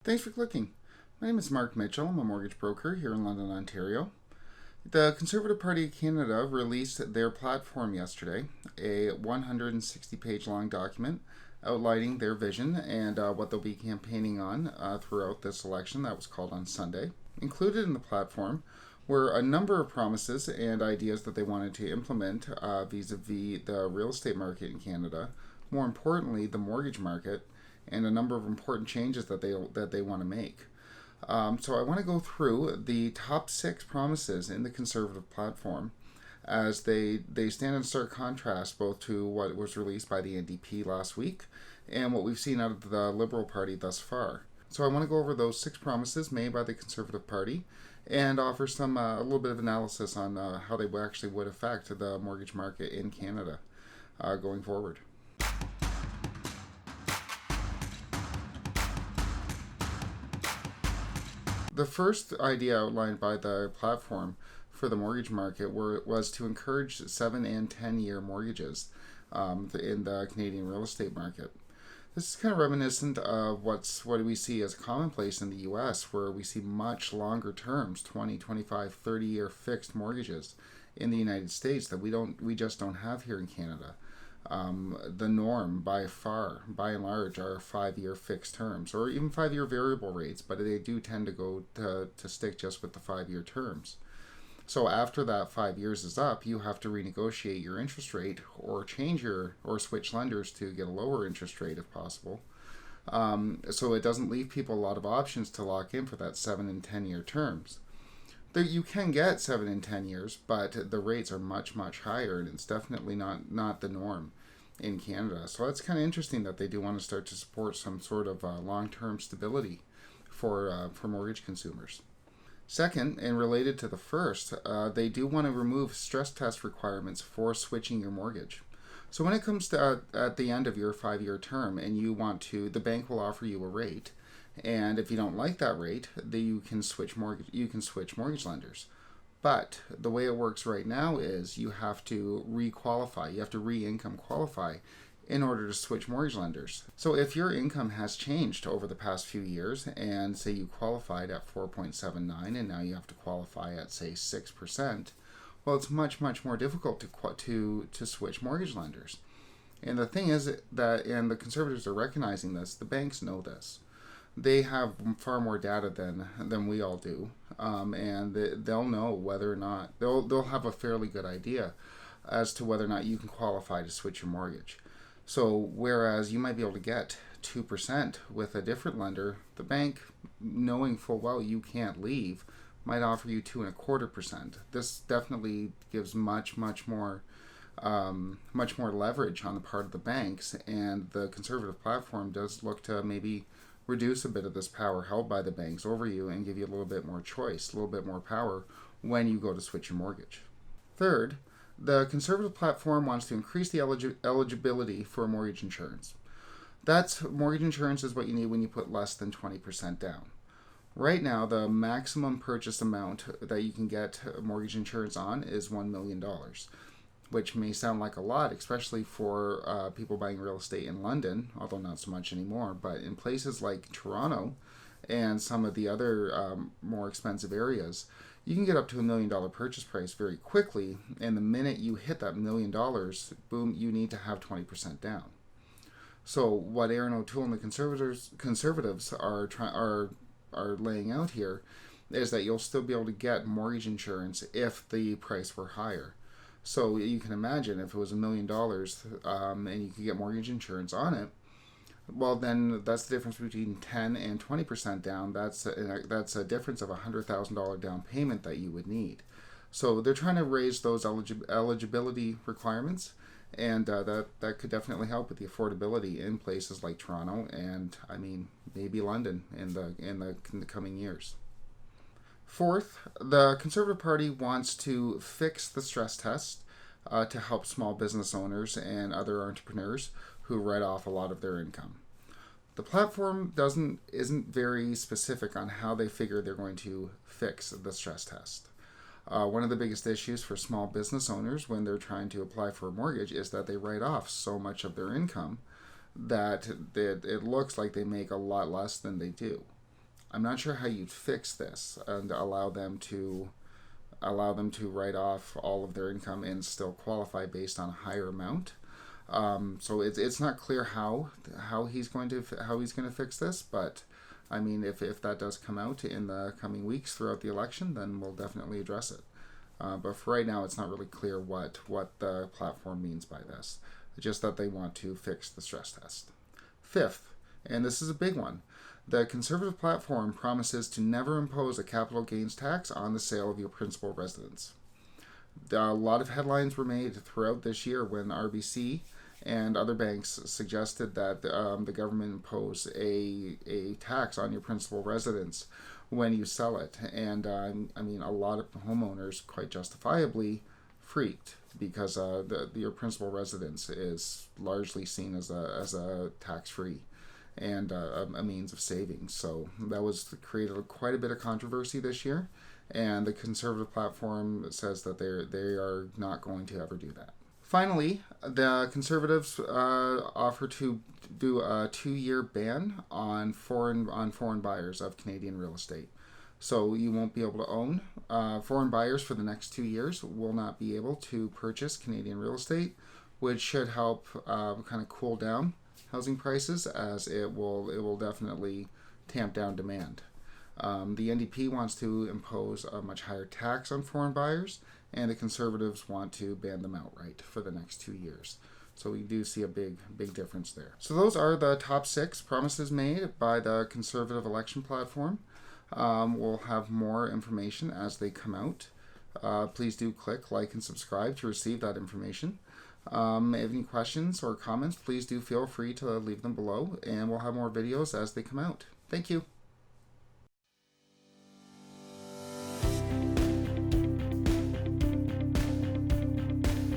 Thanks for clicking. My name is Mark Mitchell. I'm a mortgage broker here in London, Ontario. The Conservative Party of Canada released their platform yesterday, a 160-page long document outlining their vision and what they'll be campaigning on throughout this election that was called on Sunday. Included in the platform were a number of promises and ideas that they wanted to implement vis-a-vis the real estate market in Canada, more importantly, the mortgage market, and a number of important changes that they want to make. So I want to go through the top 6 promises in the Conservative platform as they stand in stark contrast both to what was released by the NDP last week and what we've seen out of the Liberal Party thus far. So I want to go over those 6 promises made by the Conservative Party and offer some a little bit of analysis on how they actually would affect the mortgage market in Canada going forward. The first idea outlined by the platform for the mortgage market was to encourage 7 and 10-year mortgages in the Canadian real estate market. This is kind of reminiscent of what we see as commonplace in the US, where we see much longer terms, 20, 25, 30-year fixed mortgages in the United States that we just don't have here in Canada. The norm by and large, are 5-year fixed terms or even 5-year variable rates, but they do tend to go to stick just with the 5-year terms. So after that 5 years is up, you have to renegotiate your interest rate or switch lenders to get a lower interest rate if possible. So it doesn't leave people a lot of options to lock in for that 7 and 10-year terms. You can get 7 and 10 years, but the rates are much, much higher, and it's definitely not the norm in Canada. So that's kind of interesting that they do want to start to support some sort of long-term stability for mortgage consumers. Second, and related to the first, they do want to remove stress test requirements for switching your mortgage. So when it comes to at the end of your 5-year term and the bank will offer you a rate. And if you don't like that rate, then you can switch mortgage lenders. But the way it works right now is you have to re-qualify. You have to re-income qualify in order to switch mortgage lenders. So if your income has changed over the past few years, and say you qualified at 4.79 and now you have to qualify at say 6%, well, it's much, much more difficult to switch mortgage lenders. And the thing is that, and the Conservatives are recognizing this, the banks know this. They have far more data than we all do, and they'll know whether or not they'll have a fairly good idea as to whether or not you can qualify to switch your mortgage. So whereas you might be able to get 2% with a different lender, the bank, knowing full well you can't leave, might offer you 2.25%. This definitely gives much more leverage on the part of the banks, and the Conservative platform does look to maybe reduce a bit of this power held by the banks over you and give you a little bit more choice, a little bit more power when you go to switch your mortgage. Third, the Conservative platform wants to increase the eligibility for mortgage insurance. Mortgage insurance is what you need when you put less than 20% down. Right now, the maximum purchase amount that you can get mortgage insurance on is $1 million, which may sound like a lot, especially for people buying real estate in London, although not so much anymore. But in places like Toronto and some of the other more expensive areas, you can get up to $1 million purchase price very quickly. And the minute you hit that $1 million, boom, you need to have 20% down. So what ErinO'Toole and the conservatives are laying out here is that you'll still be able to get mortgage insurance if the price were higher. So you can imagine if it was $1 million and you could get mortgage insurance on it, well, then that's the difference between 10 and 20% down. That's a difference of $100,000 down payment that you would need. So they're trying to raise those eligibility requirements, and that could definitely help with the affordability in places like Toronto and maybe London in the coming years. Fourth, the Conservative Party wants to fix the stress test to help small business owners and other entrepreneurs who write off a lot of their income. The platform isn't very specific on how they figure they're going to fix the stress test. One of the biggest issues for small business owners when they're trying to apply for a mortgage is that they write off so much of their income that it looks like they make a lot less than they do. I'm not sure how you'd fix this and allow them to write off all of their income and still qualify based on a higher amount. So it's not clear how he's going to fix this, but I mean, if that does come out in the coming weeks throughout the election, then we'll definitely address it. But for right now, it's not really clear what the platform means by this. Just that they want to fix the stress test. Fifth, and this is a big one, the Conservative platform promises to never impose a capital gains tax on the sale of your principal residence. A lot of headlines were made throughout this year when RBC and other banks suggested that the government impose a tax on your principal residence when you sell it. And I mean, a lot of homeowners quite justifiably freaked because your principal residence is largely seen as a tax-free and a means of savings. So that was created quite a bit of controversy this year, and the Conservative platform says that they are not going to ever do that. Finally, the Conservatives offer to do a 2-year ban on foreign buyers of Canadian real estate. So you won't be able to own. Foreign buyers for the next 2 years will not be able to purchase Canadian real estate, which should help kind of cool down housing prices, as it will definitely tamp down demand. The NDP wants to impose a much higher tax on foreign buyers, and the Conservatives want to ban them outright for the next 2 years. So we do see a big difference there. So those are the top 6 promises made by the Conservative election platform. We'll have more information as they come out. Please do click like and subscribe to receive that information. If you have any questions or comments, please do feel free to leave them below, and we'll have more videos as they come out. Thank you.